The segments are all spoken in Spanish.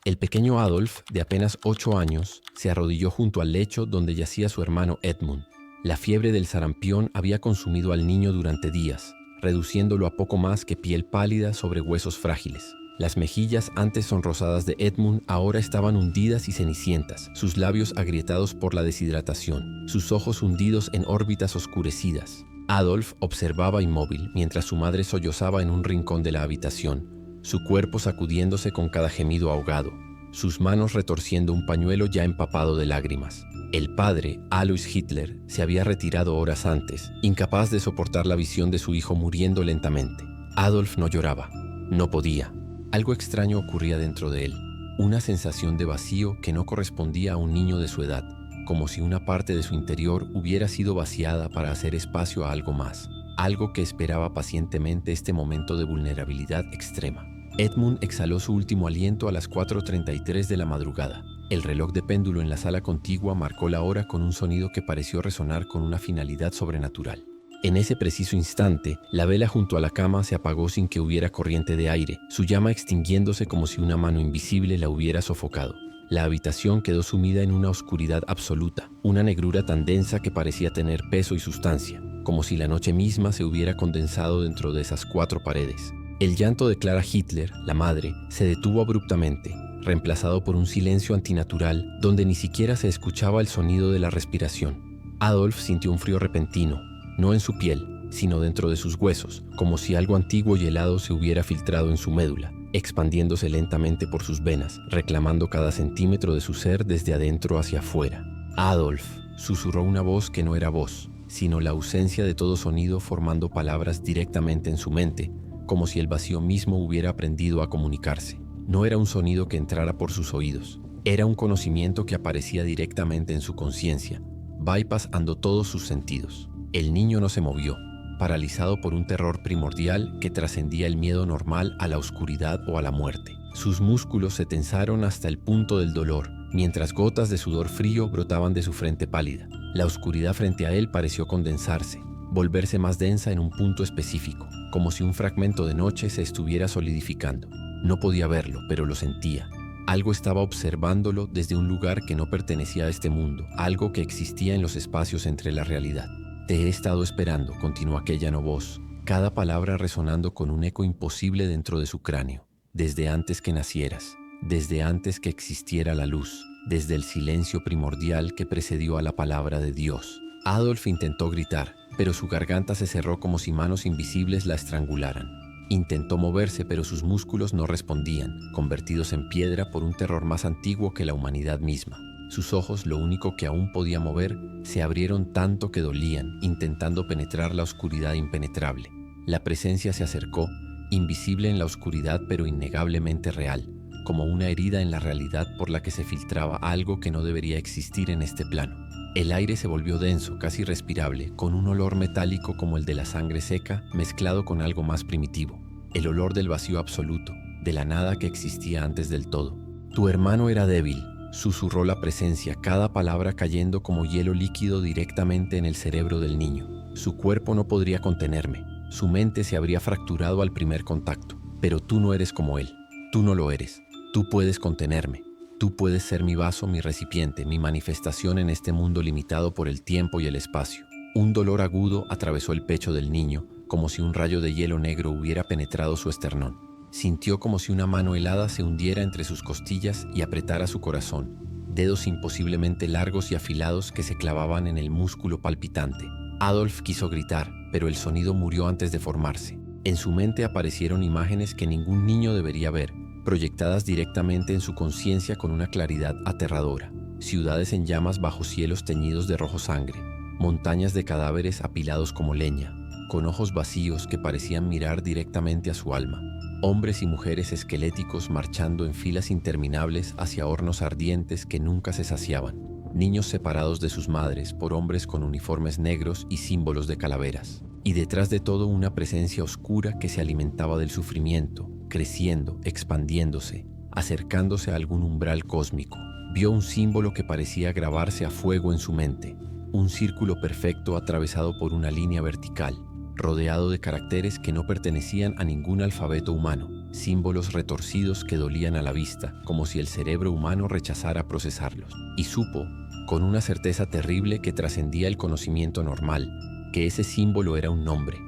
El pequeño Adolf, de apenas 8 años, se arrodilló junto al lecho donde yacía su hermano Edmund. La fiebre del sarampión había consumido al niño durante días, reduciéndolo a poco más que piel pálida sobre huesos frágiles. Las mejillas antes sonrosadas de Edmund ahora estaban hundidas y cenicientas, sus labios agrietados por la deshidratación, sus ojos hundidos en órbitas oscurecidas. Adolf observaba inmóvil mientras su madre sollozaba en un rincón de la habitación, su cuerpo sacudiéndose con cada gemido ahogado, sus manos retorciendo un pañuelo ya empapado de lágrimas. El padre, Alois Hitler, se había retirado horas antes, incapaz de soportar la visión de su hijo muriendo lentamente. Adolf no lloraba, no podía. Algo extraño ocurría dentro de él, una sensación de vacío que no correspondía a un niño de su edad, como si una parte de su interior hubiera sido vaciada para hacer espacio a algo más, algo que esperaba pacientemente este momento de vulnerabilidad extrema. Edmund exhaló su último aliento a las 4:33 de la madrugada. El reloj de péndulo en la sala contigua marcó la hora con un sonido que pareció resonar con una finalidad sobrenatural. En ese preciso instante, la vela junto a la cama se apagó sin que hubiera corriente de aire, su llama extinguiéndose como si una mano invisible la hubiera sofocado. La habitación quedó sumida en una oscuridad absoluta, una negrura tan densa que parecía tener peso y sustancia, como si la noche misma se hubiera condensado dentro de esas 4 paredes. El llanto de Clara Hitler, la madre, se detuvo abruptamente, reemplazado por un silencio antinatural donde ni siquiera se escuchaba el sonido de la respiración. Adolf sintió un frío repentino, no en su piel, sino dentro de sus huesos, como si algo antiguo y helado se hubiera filtrado en su médula, expandiéndose lentamente por sus venas, reclamando cada centímetro de su ser desde adentro hacia afuera. Adolf, susurró una voz que no era voz, sino la ausencia de todo sonido formando palabras directamente en su mente, como si el vacío mismo hubiera aprendido a comunicarse. No era un sonido que entrara por sus oídos, era un conocimiento que aparecía directamente en su conciencia, bypassando todos sus sentidos. El niño no se movió, paralizado por un terror primordial que trascendía el miedo normal a la oscuridad o a la muerte. Sus músculos se tensaron hasta el punto del dolor, mientras gotas de sudor frío brotaban de su frente pálida. La oscuridad frente a él pareció condensarse, volverse más densa en un punto específico, como si un fragmento de noche se estuviera solidificando. No podía verlo, pero lo sentía. Algo estaba observándolo desde un lugar que no pertenecía a este mundo, algo que existía en los espacios entre la realidad. Te he estado esperando, continuó aquella no voz, cada palabra resonando con un eco imposible dentro de su cráneo, desde antes que nacieras, desde antes que existiera la luz, desde el silencio primordial que precedió a la palabra de Dios. Adolf intentó gritar, pero su garganta se cerró como si manos invisibles la estrangularan. Intentó moverse, pero sus músculos no respondían, convertidos en piedra por un terror más antiguo que la humanidad misma. Sus ojos, lo único que aún podía mover, se abrieron tanto que dolían, intentando penetrar la oscuridad impenetrable. La presencia se acercó, invisible en la oscuridad pero innegablemente real, como una herida en la realidad por la que se filtraba algo que no debería existir en este plano. El aire se volvió denso, casi respirable, con un olor metálico como el de la sangre seca, mezclado con algo más primitivo. El olor del vacío absoluto, de la nada que existía antes del todo. Tu hermano era débil, susurró la presencia, cada palabra cayendo como hielo líquido directamente en el cerebro del niño. Su cuerpo no podría contenerme, su mente se habría fracturado al primer contacto. Pero tú no eres como él, tú no lo eres, tú puedes contenerme. Tú puedes ser mi vaso, mi recipiente, mi manifestación en este mundo limitado por el tiempo y el espacio. Un dolor agudo atravesó el pecho del niño, como si un rayo de hielo negro hubiera penetrado su esternón. Sintió como si una mano helada se hundiera entre sus costillas y apretara su corazón, dedos imposiblemente largos y afilados que se clavaban en el músculo palpitante. Adolf quiso gritar, pero el sonido murió antes de formarse. En su mente aparecieron imágenes que ningún niño debería ver, proyectadas directamente en su conciencia con una claridad aterradora. Ciudades en llamas bajo cielos teñidos de rojo sangre, montañas de cadáveres apilados como leña, con ojos vacíos que parecían mirar directamente a su alma. Hombres y mujeres esqueléticos marchando en filas interminables hacia hornos ardientes que nunca se saciaban. Niños separados de sus madres por hombres con uniformes negros y símbolos de calaveras. Y detrás de todo una presencia oscura que se alimentaba del sufrimiento, creciendo, expandiéndose, acercándose a algún umbral cósmico. Vio un símbolo que parecía grabarse a fuego en su mente, un círculo perfecto atravesado por una línea vertical, rodeado de caracteres que no pertenecían a ningún alfabeto humano. símbolos retorcidos que dolían a la vista, como si el cerebro humano rechazara procesarlos. Y supo, con una certeza terrible que trascendía el conocimiento normal, que ese símbolo era un nombre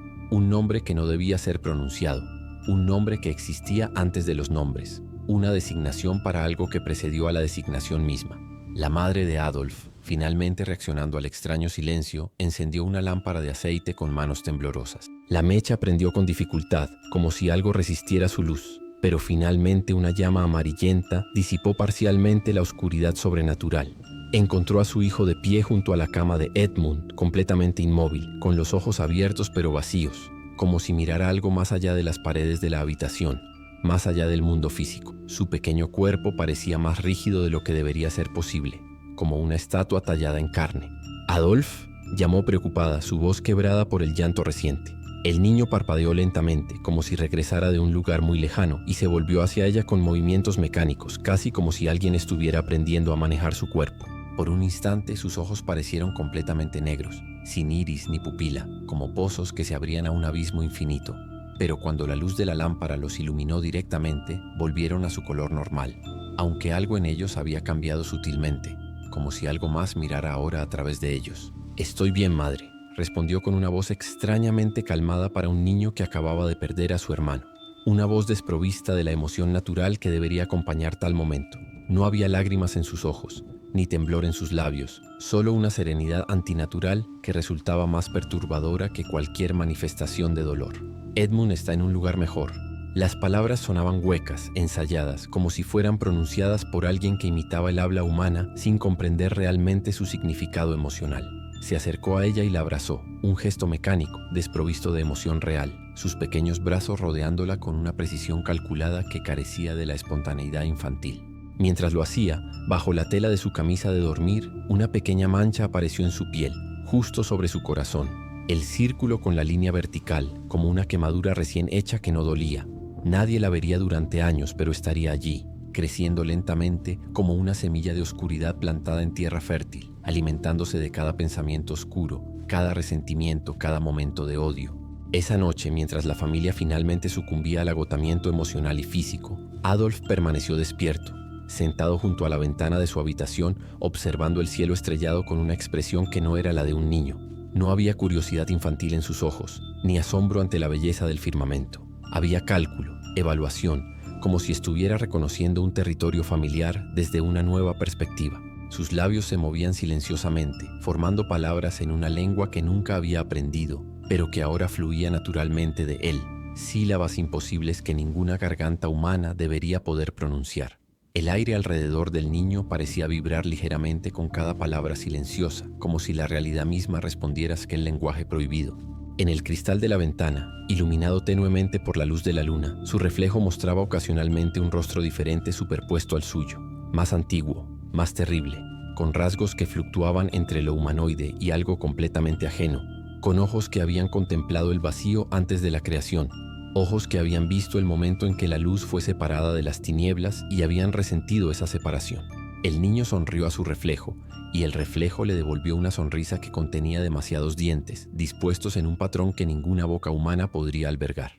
que no debía ser pronunciado, un nombre que existía antes de los nombres, una designación para algo que precedió a la designación misma. La madre de Adolf, finalmente reaccionando al extraño silencio, encendió una lámpara de aceite con manos temblorosas. La mecha prendió con dificultad, como si algo resistiera su luz, pero finalmente una llama amarillenta disipó parcialmente la oscuridad sobrenatural. Encontró a su hijo de pie junto a la cama de Edmund, completamente inmóvil, con los ojos abiertos pero vacíos, como si mirara algo más allá de las paredes de la habitación, más allá del mundo físico. Su pequeño cuerpo parecía más rígido de lo que debería ser posible, como una estatua tallada en carne. «Adolf», llamó preocupada, su voz quebrada por el llanto reciente. El niño parpadeó lentamente, como si regresara de un lugar muy lejano, y se volvió hacia ella con movimientos mecánicos, casi como si alguien estuviera aprendiendo a manejar su cuerpo. Por un instante sus ojos parecieron completamente negros, sin iris ni pupila, como pozos que se abrían a un abismo infinito. Pero cuando la luz de la lámpara los iluminó directamente, volvieron a su color normal, aunque algo en ellos había cambiado sutilmente, como si algo más mirara ahora a través de ellos. «Estoy bien, madre», respondió con una voz extrañamente calmada para un niño que acababa de perder a su hermano. Una voz desprovista de la emoción natural que debería acompañar tal momento. No había lágrimas en sus ojos, ni temblor en sus labios, solo una serenidad antinatural que resultaba más perturbadora que cualquier manifestación de dolor. «Edmund está en un lugar mejor». Las palabras sonaban huecas, ensayadas, como si fueran pronunciadas por alguien que imitaba el habla humana sin comprender realmente su significado emocional. Se acercó a ella y la abrazó, un gesto mecánico, desprovisto de emoción real, sus pequeños brazos rodeándola con una precisión calculada que carecía de la espontaneidad infantil. Mientras lo hacía, bajo la tela de su camisa de dormir, una pequeña mancha apareció en su piel, justo sobre su corazón. El círculo con la línea vertical, como una quemadura recién hecha que no dolía. Nadie la vería durante años, pero estaría allí, creciendo lentamente como una semilla de oscuridad plantada en tierra fértil, alimentándose de cada pensamiento oscuro, cada resentimiento, cada momento de odio. Esa noche, mientras la familia finalmente sucumbía al agotamiento emocional y físico, Adolf permaneció despierto, sentado junto a la ventana de su habitación, observando el cielo estrellado con una expresión que no era la de un niño. No había curiosidad infantil en sus ojos, ni asombro ante la belleza del firmamento. Había cálculo, evaluación, como si estuviera reconociendo un territorio familiar desde una nueva perspectiva. Sus labios se movían silenciosamente, formando palabras en una lengua que nunca había aprendido, pero que ahora fluía naturalmente de él, sílabas imposibles que ninguna garganta humana debería poder pronunciar. El aire alrededor del niño parecía vibrar ligeramente con cada palabra silenciosa, como si la realidad misma respondiera a aquel lenguaje prohibido. En el cristal de la ventana, iluminado tenuemente por la luz de la luna, su reflejo mostraba ocasionalmente un rostro diferente superpuesto al suyo, más antiguo, más terrible, con rasgos que fluctuaban entre lo humanoide y algo completamente ajeno, con ojos que habían contemplado el vacío antes de la creación, ojos que habían visto el momento en que la luz fue separada de las tinieblas y habían resentido esa separación. El niño sonrió a su reflejo, y el reflejo le devolvió una sonrisa que contenía demasiados dientes, dispuestos en un patrón que ninguna boca humana podría albergar.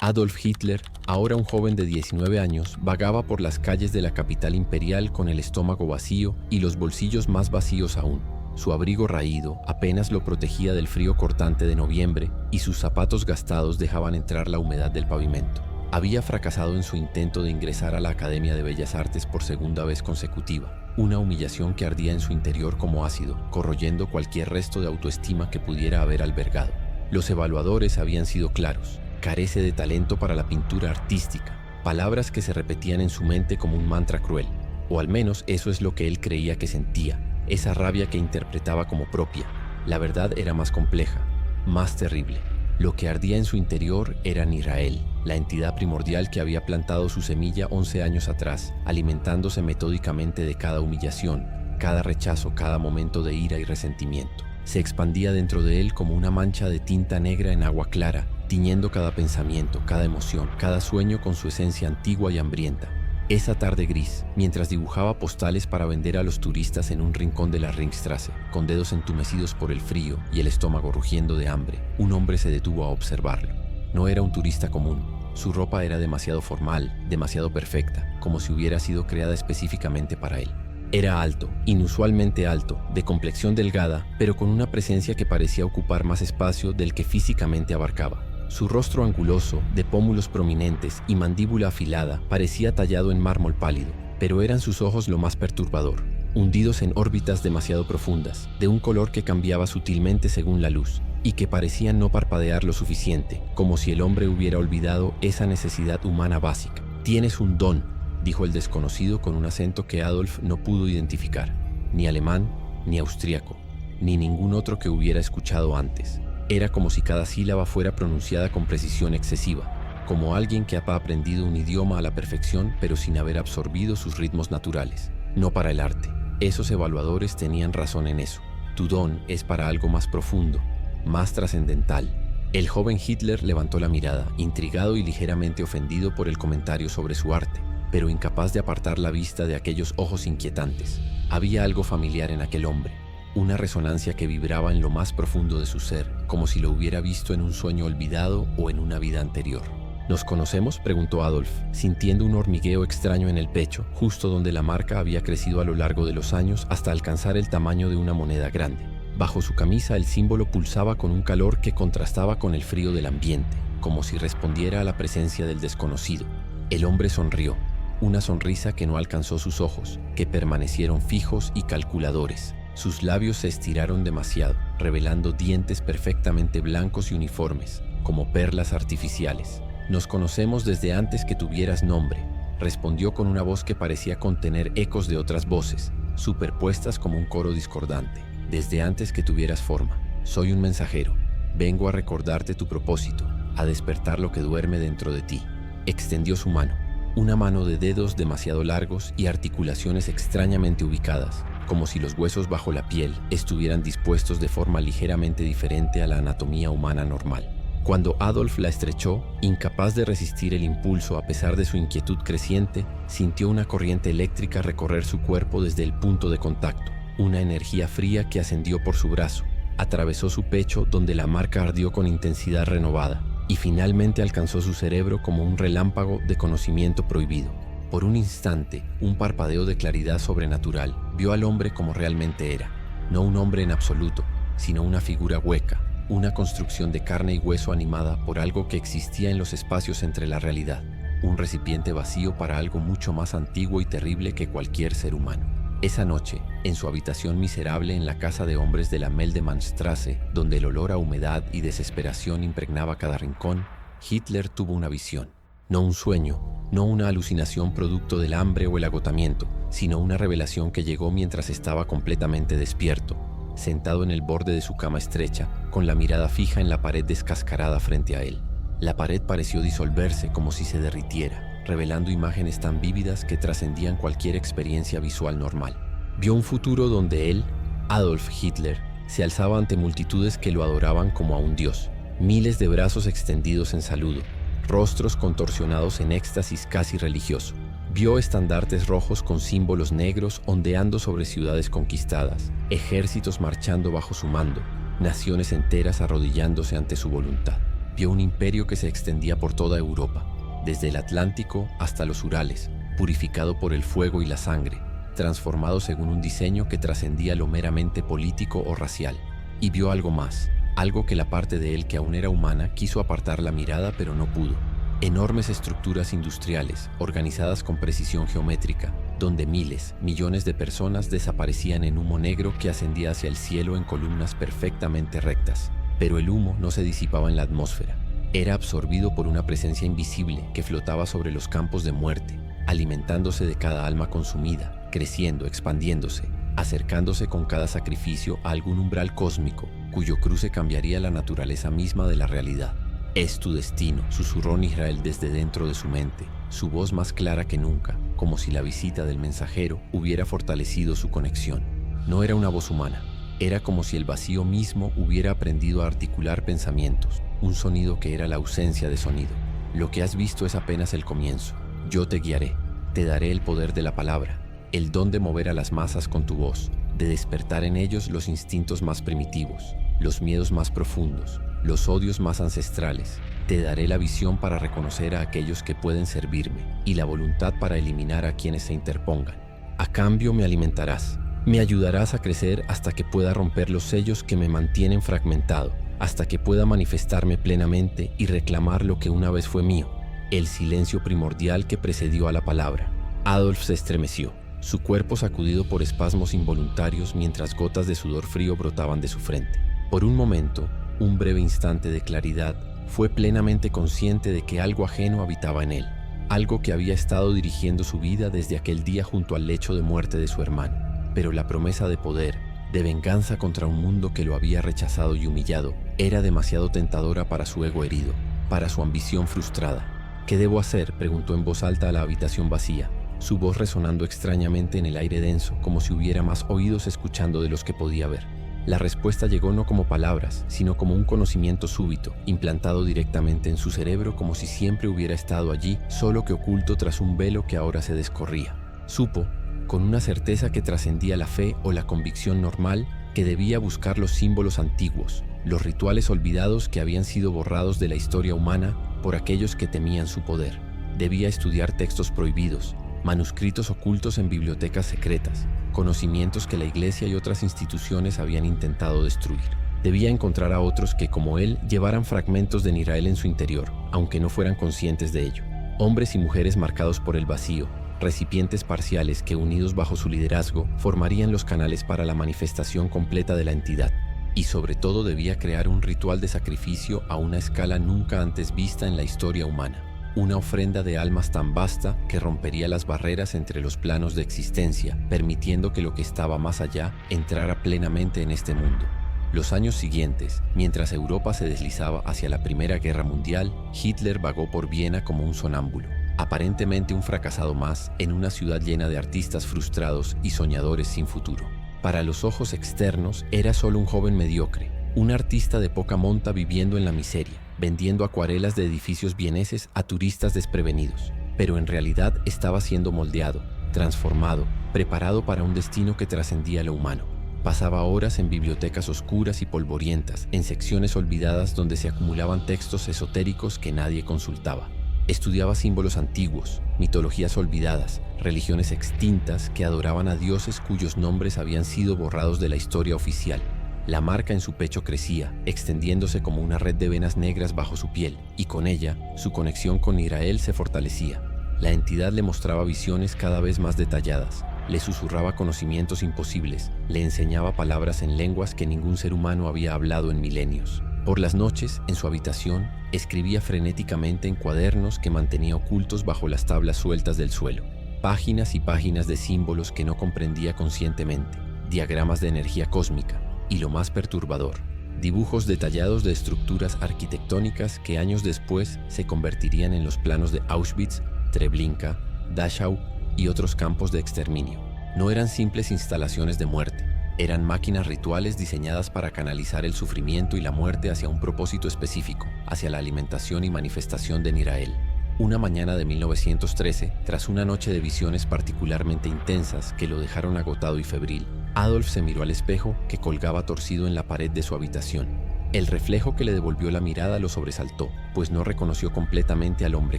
Adolf Hitler, ahora un joven de 19 años, vagaba por las calles de la capital imperial con el estómago vacío y los bolsillos más vacíos aún. Su abrigo raído apenas lo protegía del frío cortante de noviembre y sus zapatos gastados dejaban entrar la humedad del pavimento. Había fracasado en su intento de ingresar a la Academia de Bellas Artes por segunda vez consecutiva, una humillación que ardía en su interior como ácido, corroyendo cualquier resto de autoestima que pudiera haber albergado. Los evaluadores habían sido claros: carece de talento para la pintura artística, palabras que se repetían en su mente como un mantra cruel, o al menos eso es lo que él creía que sentía, esa rabia que interpretaba como propia. La verdad era más compleja, más terrible. Lo que ardía en su interior era Nirael, la entidad primordial que había plantado su semilla 11 años atrás, alimentándose metódicamente de cada humillación, cada rechazo, cada momento de ira y resentimiento. Se expandía dentro de él como una mancha de tinta negra en agua clara, tiñendo cada pensamiento, cada emoción, cada sueño con su esencia antigua y hambrienta. Esa tarde gris, mientras dibujaba postales para vender a los turistas en un rincón de la Ringstrasse, con dedos entumecidos por el frío y el estómago rugiendo de hambre, un hombre se detuvo a observarlo. No era un turista común, Su ropa era demasiado formal, demasiado perfecta, como si hubiera sido creada específicamente para él. Era alto, inusualmente alto, de complexión delgada, pero con una presencia que parecía ocupar más espacio del que físicamente abarcaba. Su rostro anguloso, de pómulos prominentes y mandíbula afilada, parecía tallado en mármol pálido, pero eran sus ojos lo más perturbador, hundidos en órbitas demasiado profundas, de un color que cambiaba sutilmente según la luz, y que parecían no parpadear lo suficiente, como si el hombre hubiera olvidado esa necesidad humana básica. «Tienes un don», dijo el desconocido con un acento que Adolf no pudo identificar, ni alemán, ni austríaco, ni ningún otro que hubiera escuchado antes. Era como si cada sílaba fuera pronunciada con precisión excesiva, como alguien que ha aprendido un idioma a la perfección pero sin haber absorbido sus ritmos naturales. No para el arte. Esos evaluadores tenían razón en eso. Tu don es para algo más profundo, más trascendental. El joven Hitler levantó la mirada, intrigado y ligeramente ofendido por el comentario sobre su arte, pero incapaz de apartar la vista de aquellos ojos inquietantes. Había algo familiar en aquel hombre, una resonancia que vibraba en lo más profundo de su ser, como si lo hubiera visto en un sueño olvidado o en una vida anterior. ¿Nos conocemos?, preguntó Adolf, sintiendo un hormigueo extraño en el pecho, justo donde la marca había crecido a lo largo de los años hasta alcanzar el tamaño de una moneda grande. Bajo su camisa el símbolo pulsaba con un calor que contrastaba con el frío del ambiente, como si respondiera a la presencia del desconocido. El hombre sonrió, una sonrisa que no alcanzó sus ojos, que permanecieron fijos y calculadores. Sus labios se estiraron demasiado, revelando dientes perfectamente blancos y uniformes, como perlas artificiales. «Nos conocemos desde antes que tuvieras nombre», respondió con una voz que parecía contener ecos de otras voces, superpuestas como un coro discordante. «Desde antes que tuvieras forma. Soy un mensajero. Vengo a recordarte tu propósito, a despertar lo que duerme dentro de ti». Extendió su mano, una mano de dedos demasiado largos y articulaciones extrañamente ubicadas, como si los huesos bajo la piel estuvieran dispuestos de forma ligeramente diferente a la anatomía humana normal. Cuando Adolf la estrechó, incapaz de resistir el impulso a pesar de su inquietud creciente, sintió una corriente eléctrica recorrer su cuerpo desde el punto de contacto, una energía fría que ascendió por su brazo, atravesó su pecho donde la marca ardió con intensidad renovada, y finalmente alcanzó su cerebro como un relámpago de conocimiento prohibido. Por un instante, un parpadeo de claridad sobrenatural vio al hombre como realmente era, no un hombre en absoluto, sino una figura hueca, una construcción de carne y hueso animada por algo que existía en los espacios entre la realidad, un recipiente vacío para algo mucho más antiguo y terrible que cualquier ser humano. Esa noche, en su habitación miserable en la casa de hombres de la Meldemannstraße, donde el olor a humedad y desesperación impregnaba cada rincón, Hitler tuvo una visión. No un sueño, no una alucinación producto del hambre o el agotamiento, sino una revelación que llegó mientras estaba completamente despierto, sentado en el borde de su cama estrecha, con la mirada fija en la pared descascarada frente a él. La pared pareció disolverse como si se derritiera, revelando imágenes tan vívidas que trascendían cualquier experiencia visual normal. Vio un futuro donde él, Adolf Hitler, se alzaba ante multitudes que lo adoraban como a un dios. Miles de brazos extendidos en saludo, rostros contorsionados en éxtasis casi religioso. Vio estandartes rojos con símbolos negros ondeando sobre ciudades conquistadas, ejércitos marchando bajo su mando, naciones enteras arrodillándose ante su voluntad. Vio un imperio que se extendía por toda Europa, desde el Atlántico hasta los Urales, purificado por el fuego y la sangre, transformado según un diseño que trascendía lo meramente político o racial. Y vio algo más, algo que la parte de él que aún era humana quiso apartar la mirada pero no pudo. Enormes estructuras industriales, organizadas con precisión geométrica, donde miles, millones de personas desaparecían en humo negro que ascendía hacia el cielo en columnas perfectamente rectas. Pero el humo no se disipaba en la atmósfera. Era absorbido por una presencia invisible que flotaba sobre los campos de muerte, alimentándose de cada alma consumida, creciendo, expandiéndose, acercándose con cada sacrificio a algún umbral cósmico, cuyo cruce cambiaría la naturaleza misma de la realidad. «Es tu destino», susurró Israel desde dentro de su mente, su voz más clara que nunca, como si la visita del mensajero hubiera fortalecido su conexión. No era una voz humana, era como si el vacío mismo hubiera aprendido a articular pensamientos, un sonido que era la ausencia de sonido. «Lo que has visto es apenas el comienzo. Yo te guiaré, te daré el poder de la palabra, el don de mover a las masas con tu voz, de despertar en ellos los instintos más primitivos, los miedos más profundos, los odios más ancestrales. Te daré la visión para reconocer a aquellos que pueden servirme y la voluntad para eliminar a quienes se interpongan. A cambio me alimentarás. Me ayudarás a crecer hasta que pueda romper los sellos que me mantienen fragmentado, hasta que pueda manifestarme plenamente y reclamar lo que una vez fue mío, el silencio primordial que precedió a la palabra. Adolf se estremeció, su cuerpo sacudido por espasmos involuntarios mientras gotas de sudor frío brotaban de su frente. Por un momento, un breve instante de claridad, fue plenamente consciente de que algo ajeno habitaba en él, algo que había estado dirigiendo su vida desde aquel día junto al lecho de muerte de su hermano. Pero la promesa de poder, de venganza contra un mundo que lo había rechazado y humillado, era demasiado tentadora para su ego herido, para su ambición frustrada. ¿Qué debo hacer?, preguntó en voz alta a la habitación vacía, su voz resonando extrañamente en el aire denso, como si hubiera más oídos escuchando de los que podía ver. La respuesta llegó no como palabras, sino como un conocimiento súbito, implantado directamente en su cerebro como si siempre hubiera estado allí, solo que oculto tras un velo que ahora se descorría. Supo, con una certeza que trascendía la fe o la convicción normal, que debía buscar los símbolos antiguos, los rituales olvidados que habían sido borrados de la historia humana por aquellos que temían su poder. Debía estudiar textos prohibidos, manuscritos ocultos en bibliotecas secretas, conocimientos que la Iglesia y otras instituciones habían intentado destruir. Debía encontrar a otros que, como él, llevaran fragmentos de Nirael en su interior, aunque no fueran conscientes de ello. Hombres y mujeres marcados por el vacío, recipientes parciales que, unidos bajo su liderazgo, formarían los canales para la manifestación completa de la entidad. Y sobre todo debía crear un ritual de sacrificio a una escala nunca antes vista en la historia humana. Una ofrenda de almas tan vasta que rompería las barreras entre los planos de existencia, permitiendo que lo que estaba más allá entrara plenamente en este mundo. Los años siguientes, mientras Europa se deslizaba hacia la Primera Guerra Mundial, Hitler vagó por Viena como un sonámbulo, aparentemente un fracasado más en una ciudad llena de artistas frustrados y soñadores sin futuro. Para los ojos externos era solo un joven mediocre, un artista de poca monta viviendo en la miseria, vendiendo acuarelas de edificios vieneses a turistas desprevenidos. Pero en realidad estaba siendo moldeado, transformado, preparado para un destino que trascendía lo humano. Pasaba horas en bibliotecas oscuras y polvorientas, en secciones olvidadas donde se acumulaban textos esotéricos que nadie consultaba. Estudiaba símbolos antiguos, mitologías olvidadas, religiones extintas que adoraban a dioses cuyos nombres habían sido borrados de la historia oficial. La marca en su pecho crecía, extendiéndose como una red de venas negras bajo su piel, y con ella, su conexión con Nirael se fortalecía. La entidad le mostraba visiones cada vez más detalladas, le susurraba conocimientos imposibles, le enseñaba palabras en lenguas que ningún ser humano había hablado en milenios. Por las noches, en su habitación, escribía frenéticamente en cuadernos que mantenía ocultos bajo las tablas sueltas del suelo. Páginas y páginas de símbolos que no comprendía conscientemente, diagramas de energía cósmica, y lo más perturbador, dibujos detallados de estructuras arquitectónicas que años después se convertirían en los planos de Auschwitz, Treblinka, Dachau y otros campos de exterminio. No eran simples instalaciones de muerte, eran máquinas rituales diseñadas para canalizar el sufrimiento y la muerte hacia un propósito específico, hacia la alimentación y manifestación de Nirael. Una mañana de 1913, tras una noche de visiones particularmente intensas que lo dejaron agotado y febril, Adolf se miró al espejo que colgaba torcido en la pared de su habitación. El reflejo que le devolvió la mirada lo sobresaltó, pues no reconoció completamente al hombre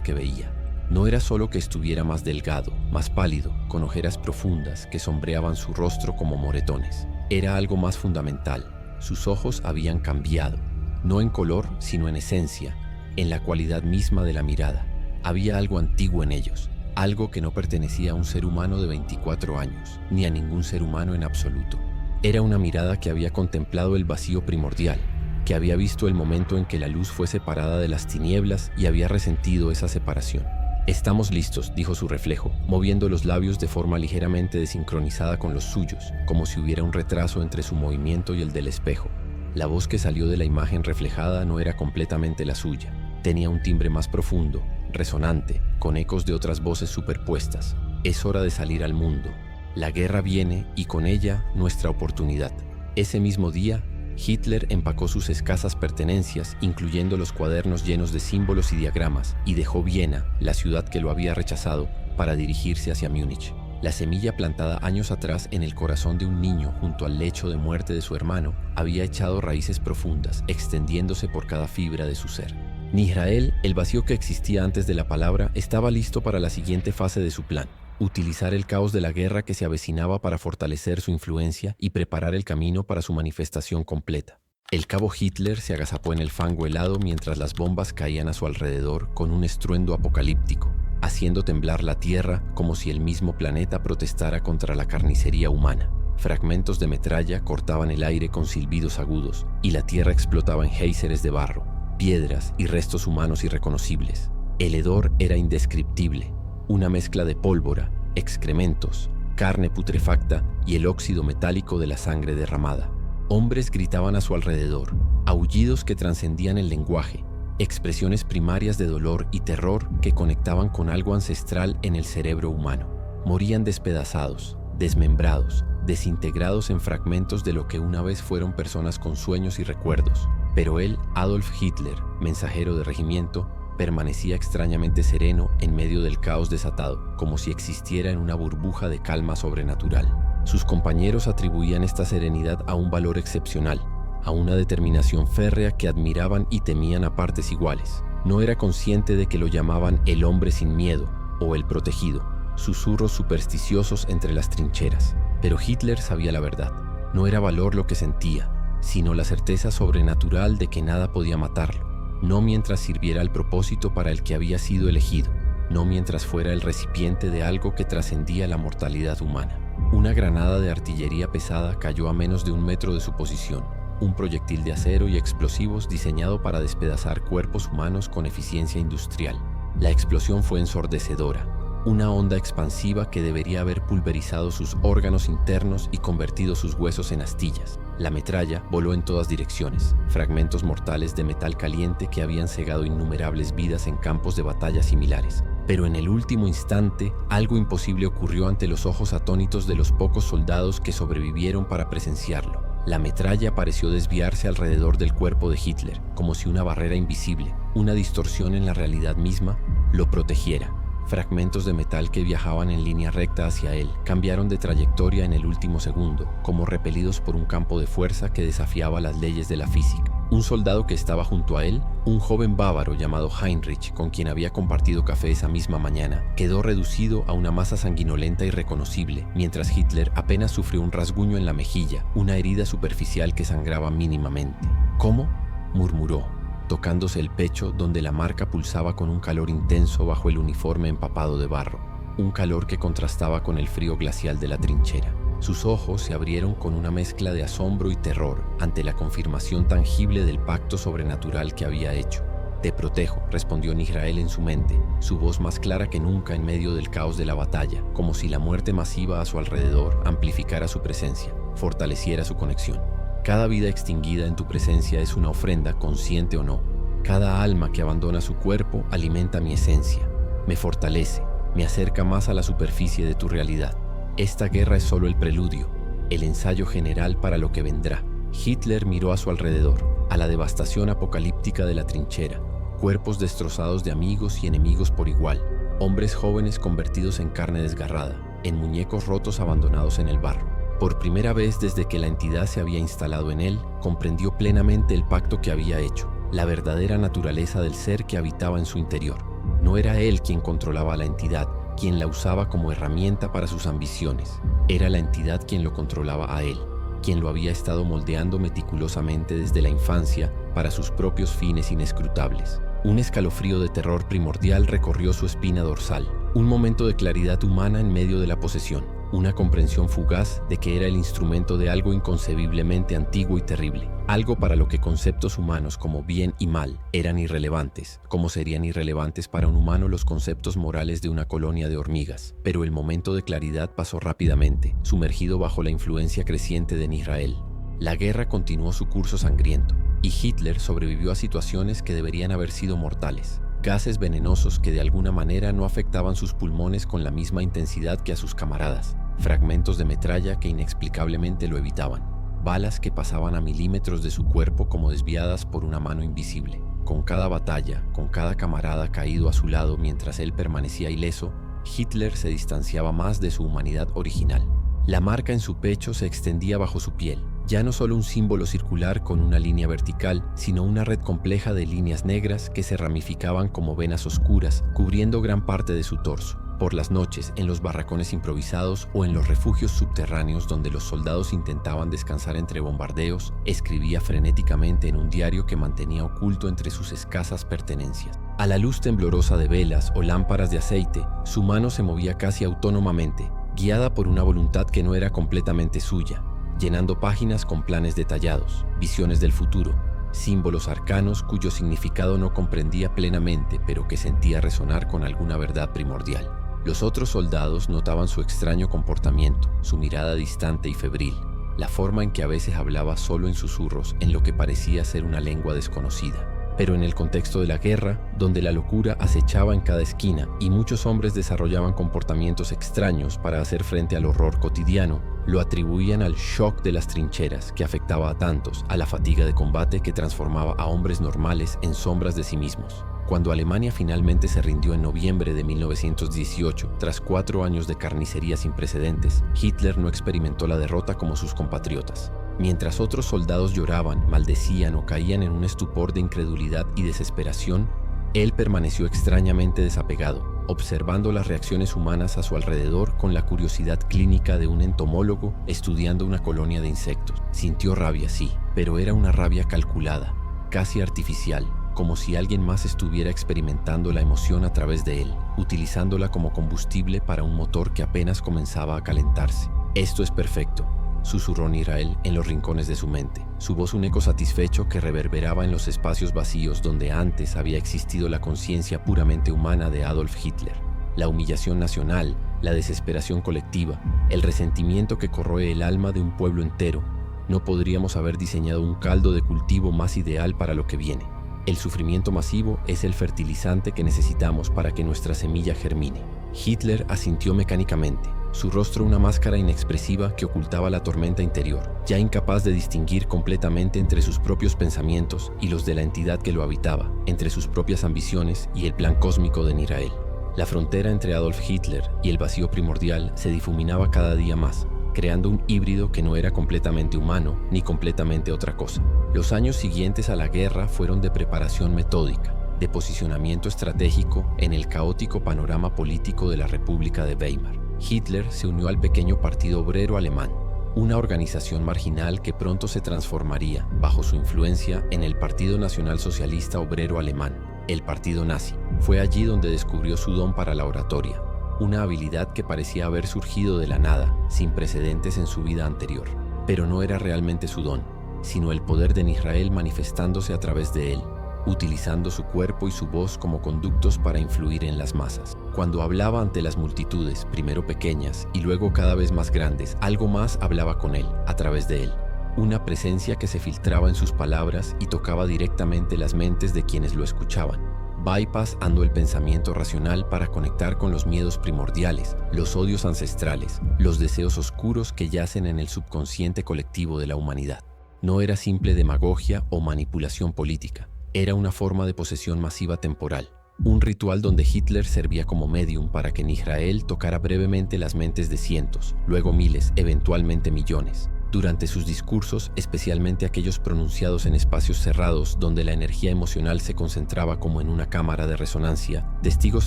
que veía. No era solo que estuviera más delgado, más pálido, con ojeras profundas que sombreaban su rostro como moretones. Era algo más fundamental. Sus ojos habían cambiado, no en color, sino en esencia, en la cualidad misma de la mirada. Había algo antiguo en ellos, algo que no pertenecía a un ser humano de 24 años, ni a ningún ser humano en absoluto. Era una mirada que había contemplado el vacío primordial, que había visto el momento en que la luz fue separada de las tinieblas y había resentido esa separación. «Estamos listos», dijo su reflejo, moviendo los labios de forma ligeramente desincronizada con los suyos, como si hubiera un retraso entre su movimiento y el del espejo. La voz que salió de la imagen reflejada no era completamente la suya. Tenía un timbre más profundo, resonante, con ecos de otras voces superpuestas. «Es hora de salir al mundo. La guerra viene y con ella nuestra oportunidad». Ese mismo día, Hitler empacó sus escasas pertenencias, incluyendo los cuadernos llenos de símbolos y diagramas, y dejó Viena, la ciudad que lo había rechazado, para dirigirse hacia Múnich. La semilla plantada años atrás en el corazón de un niño junto al lecho de muerte de su hermano había echado raíces profundas, extendiéndose por cada fibra de su ser. Nisrael, el vacío que existía antes de la palabra, estaba listo para la siguiente fase de su plan: utilizar el caos de la guerra que se avecinaba para fortalecer su influencia y preparar el camino para su manifestación completa. El cabo Hitler se agazapó en el fango helado mientras las bombas caían a su alrededor con un estruendo apocalíptico, haciendo temblar la tierra como si el mismo planeta protestara contra la carnicería humana. Fragmentos de metralla cortaban el aire con silbidos agudos y la tierra explotaba en géiseres de barro, piedras y restos humanos irreconocibles. El hedor era indescriptible, una mezcla de pólvora, excrementos, carne putrefacta y el óxido metálico de la sangre derramada. Hombres gritaban a su alrededor, aullidos que trascendían el lenguaje, expresiones primarias de dolor y terror que conectaban con algo ancestral en el cerebro humano. Morían despedazados, desmembrados, desintegrados en fragmentos de lo que una vez fueron personas con sueños y recuerdos. Pero él, Adolf Hitler, mensajero de regimiento, permanecía extrañamente sereno en medio del caos desatado, como si existiera en una burbuja de calma sobrenatural. Sus compañeros atribuían esta serenidad a un valor excepcional, a una determinación férrea que admiraban y temían a partes iguales. No era consciente de que lo llamaban el hombre sin miedo o el protegido, susurros supersticiosos entre las trincheras. Pero Hitler sabía la verdad. No era valor lo que sentía, sino la certeza sobrenatural de que nada podía matarlo, no mientras sirviera al propósito para el que había sido elegido, no mientras fuera el recipiente de algo que trascendía la mortalidad humana. Una granada de artillería pesada cayó a menos de 1 metro de su posición, un proyectil de acero y explosivos diseñado para despedazar cuerpos humanos con eficiencia industrial. La explosión fue ensordecedora, una onda expansiva que debería haber pulverizado sus órganos internos y convertido sus huesos en astillas. La metralla voló en todas direcciones, fragmentos mortales de metal caliente que habían cegado innumerables vidas en campos de batalla similares. Pero en el último instante, algo imposible ocurrió ante los ojos atónitos de los pocos soldados que sobrevivieron para presenciarlo. La metralla pareció desviarse alrededor del cuerpo de Hitler, como si una barrera invisible, una distorsión en la realidad misma, lo protegiera. Fragmentos de metal que viajaban en línea recta hacia él cambiaron de trayectoria en el último segundo, como repelidos por un campo de fuerza que desafiaba las leyes de la física. Un soldado que estaba junto a él, un joven bávaro llamado Heinrich, con quien había compartido café esa misma mañana, quedó reducido a una masa sanguinolenta irreconocible, mientras Hitler apenas sufrió un rasguño en la mejilla, una herida superficial que sangraba mínimamente. ¿Cómo?, murmuró, tocándose el pecho donde la marca pulsaba con un calor intenso bajo el uniforme empapado de barro, un calor que contrastaba con el frío glacial de la trinchera. Sus ojos se abrieron con una mezcla de asombro y terror ante la confirmación tangible del pacto sobrenatural que había hecho. «Te protejo», respondió Nisrael en su mente, su voz más clara que nunca en medio del caos de la batalla, como si la muerte masiva a su alrededor amplificara su presencia, fortaleciera su conexión. Cada vida extinguida en tu presencia es una ofrenda, consciente o no. Cada alma que abandona su cuerpo alimenta mi esencia, me fortalece, me acerca más a la superficie de tu realidad. Esta guerra es solo el preludio, el ensayo general para lo que vendrá. Hitler miró a su alrededor, a la devastación apocalíptica de la trinchera, cuerpos destrozados de amigos y enemigos por igual, hombres jóvenes convertidos en carne desgarrada, en muñecos rotos abandonados en el barro. Por primera vez desde que la entidad se había instalado en él, comprendió plenamente el pacto que había hecho, la verdadera naturaleza del ser que habitaba en su interior. No era él quien controlaba a la entidad, quien la usaba como herramienta para sus ambiciones. Era la entidad quien lo controlaba a él, quien lo había estado moldeando meticulosamente desde la infancia para sus propios fines inescrutables. Un escalofrío de terror primordial recorrió su espina dorsal, un momento de claridad humana en medio de la posesión, una comprensión fugaz de que era el instrumento de algo inconcebiblemente antiguo y terrible, algo para lo que conceptos humanos como bien y mal eran irrelevantes, como serían irrelevantes para un humano los conceptos morales de una colonia de hormigas. Pero el momento de claridad pasó rápidamente, sumergido bajo la influencia creciente de Nisrael. La guerra continuó su curso sangriento, y Hitler sobrevivió a situaciones que deberían haber sido mortales. Gases venenosos que de alguna manera no afectaban sus pulmones con la misma intensidad que a sus camaradas, fragmentos de metralla que inexplicablemente lo evitaban, balas que pasaban a milímetros de su cuerpo como desviadas por una mano invisible. Con cada batalla, con cada camarada caído a su lado mientras él permanecía ileso, Hitler se distanciaba más de su humanidad original. La marca en su pecho se extendía bajo su piel, ya no solo un símbolo circular con una línea vertical, sino una red compleja de líneas negras que se ramificaban como venas oscuras, cubriendo gran parte de su torso. Por las noches, en los barracones improvisados o en los refugios subterráneos donde los soldados intentaban descansar entre bombardeos, escribía frenéticamente en un diario que mantenía oculto entre sus escasas pertenencias. A la luz temblorosa de velas o lámparas de aceite, su mano se movía casi autónomamente, guiada por una voluntad que no era completamente suya, llenando páginas con planes detallados, visiones del futuro, símbolos arcanos cuyo significado no comprendía plenamente, pero que sentía resonar con alguna verdad primordial. Los otros soldados notaban su extraño comportamiento, su mirada distante y febril, la forma en que a veces hablaba solo en susurros en lo que parecía ser una lengua desconocida. Pero en el contexto de la guerra, donde la locura acechaba en cada esquina y muchos hombres desarrollaban comportamientos extraños para hacer frente al horror cotidiano, lo atribuían al shock de las trincheras que afectaba a tantos, a la fatiga de combate que transformaba a hombres normales en sombras de sí mismos. Cuando Alemania finalmente se rindió en noviembre de 1918, tras 4 años de carnicería sin precedentes, Hitler no experimentó la derrota como sus compatriotas. Mientras otros soldados lloraban, maldecían o caían en un estupor de incredulidad y desesperación, él permaneció extrañamente desapegado, observando las reacciones humanas a su alrededor con la curiosidad clínica de un entomólogo estudiando una colonia de insectos. Sintió rabia, sí, pero era una rabia calculada, casi artificial, como si alguien más estuviera experimentando la emoción a través de él, utilizándola como combustible para un motor que apenas comenzaba a calentarse. «Esto es perfecto», susurró Nirael en los rincones de su mente, su voz un eco satisfecho que reverberaba en los espacios vacíos donde antes había existido la conciencia puramente humana de Adolf Hitler. La humillación nacional, la desesperación colectiva, el resentimiento que corroe el alma de un pueblo entero. No podríamos haber diseñado un caldo de cultivo más ideal para lo que viene. El sufrimiento masivo es el fertilizante que necesitamos para que nuestra semilla germine. Hitler asintió mecánicamente, su rostro una máscara inexpresiva que ocultaba la tormenta interior, ya incapaz de distinguir completamente entre sus propios pensamientos y los de la entidad que lo habitaba, entre sus propias ambiciones y el plan cósmico de Nirael. La frontera entre Adolf Hitler y el vacío primordial se difuminaba cada día más, creando un híbrido que no era completamente humano ni completamente otra cosa. Los años siguientes a la guerra fueron de preparación metódica, de posicionamiento estratégico en el caótico panorama político de la República de Weimar. Hitler se unió al pequeño Partido Obrero Alemán, una organización marginal que pronto se transformaría, bajo su influencia, en el Partido Nacional Socialista Obrero Alemán, el partido nazi. Fue allí donde descubrió su don para la oratoria, una habilidad que parecía haber surgido de la nada, sin precedentes en su vida anterior. Pero no era realmente su don, sino el poder de Nirael manifestándose a través de él, utilizando su cuerpo y su voz como conductos para influir en las masas. Cuando hablaba ante las multitudes, primero pequeñas y luego cada vez más grandes, algo más hablaba con él, a través de él. Una presencia que se filtraba en sus palabras y tocaba directamente las mentes de quienes lo escuchaban, bypassando el pensamiento racional para conectar con los miedos primordiales, los odios ancestrales, los deseos oscuros que yacen en el subconsciente colectivo de la humanidad. No era simple demagogia o manipulación política. Era una forma de posesión masiva temporal, un ritual donde Hitler servía como medium para que Nirael tocara brevemente las mentes de cientos, luego miles, eventualmente millones. Durante sus discursos, especialmente aquellos pronunciados en espacios cerrados donde la energía emocional se concentraba como en una cámara de resonancia, testigos